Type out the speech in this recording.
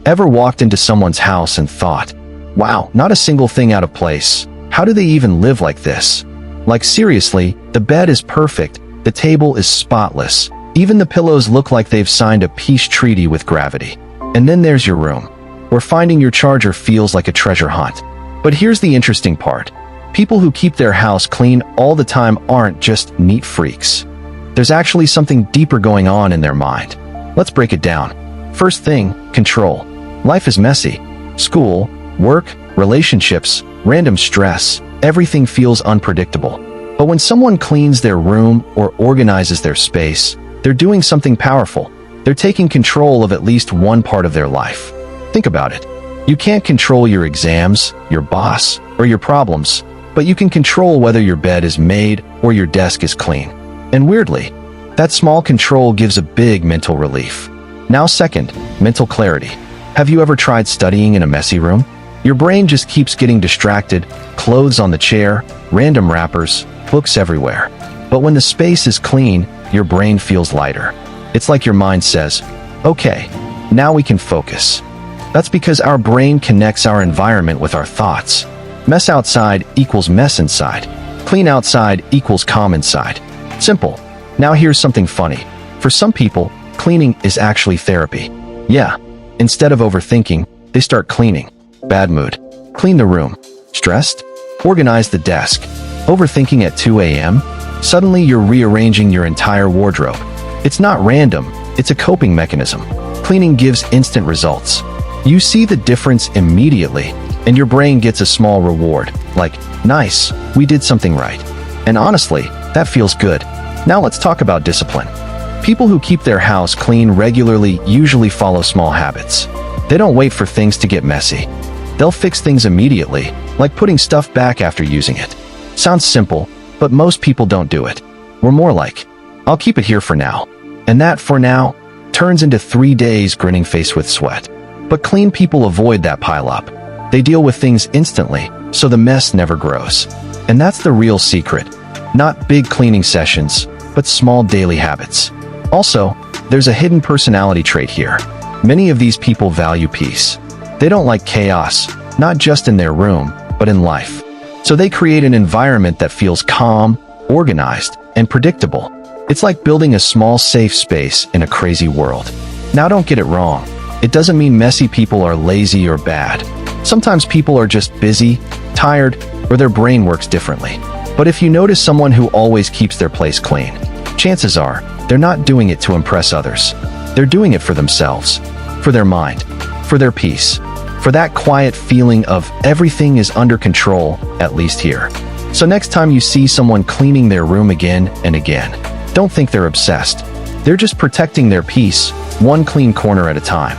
Ever walked into someone's house and thought, wow, not a single thing out of place. How do they even live like this? Like seriously, the bed is perfect, the table is spotless, even the pillows look like they've signed a peace treaty with gravity. And then there's your room, where finding your charger feels like a treasure hunt. But here's the interesting part. People who keep their house clean all the time aren't just neat freaks. There's actually something deeper going on in their mind. Let's break it down. First thing, control. Life is messy. School, work, relationships, random stress, everything feels unpredictable. But when someone cleans their room or organizes their space, they're doing something powerful. They're taking control of at least one part of their life. Think about it. You can't control your exams, your boss, or your problems, but you can control whether your bed is made or your desk is clean. And weirdly, that small control gives a big mental relief. Now second, mental clarity. Have you ever tried studying in a messy room? Your brain just keeps getting distracted, clothes on the chair, random wrappers, books everywhere. But when the space is clean, your brain feels lighter. It's like your mind says, okay, now we can focus. That's because our brain connects our environment with our thoughts. Mess outside equals mess inside. Clean outside equals calm inside. Simple. Now here's something funny. For some people, cleaning is actually therapy. Yeah. Instead of overthinking, they start cleaning. Bad mood. Clean the room. Stressed? Organize the desk. Overthinking at 2 a.m.? Suddenly you're rearranging your entire wardrobe. It's not random, it's a coping mechanism. Cleaning gives instant results. You see the difference immediately, and your brain gets a small reward, like, nice, we did something right. And honestly, that feels good. Now let's talk about discipline. People who keep their house clean regularly usually follow small habits. They don't wait for things to get messy. They'll fix things immediately, like putting stuff back after using it. Sounds simple, but most people don't do it. We're more like, I'll keep it here for now. And that for now turns into 3 days grinning face with sweat. But clean people avoid that pileup. They deal with things instantly, so the mess never grows. And that's the real secret. Not big cleaning sessions, but small daily habits. Also, there's a hidden personality trait here. Many of these people value peace. They don't like chaos, not just in their room, but in life. So they create an environment that feels calm, organized, and predictable. It's like building a small safe space in a crazy world. Now don't get it wrong. It doesn't mean messy people are lazy or bad. Sometimes people are just busy, tired, or their brain works differently. But if you notice someone who always keeps their place clean, chances are they're not doing it to impress others. They're doing it for themselves, for their mind, for their peace, for that quiet feeling of everything is under control, at least here. So next time you see someone cleaning their room again and again, don't think they're obsessed. They're just protecting their peace, one clean corner at a time.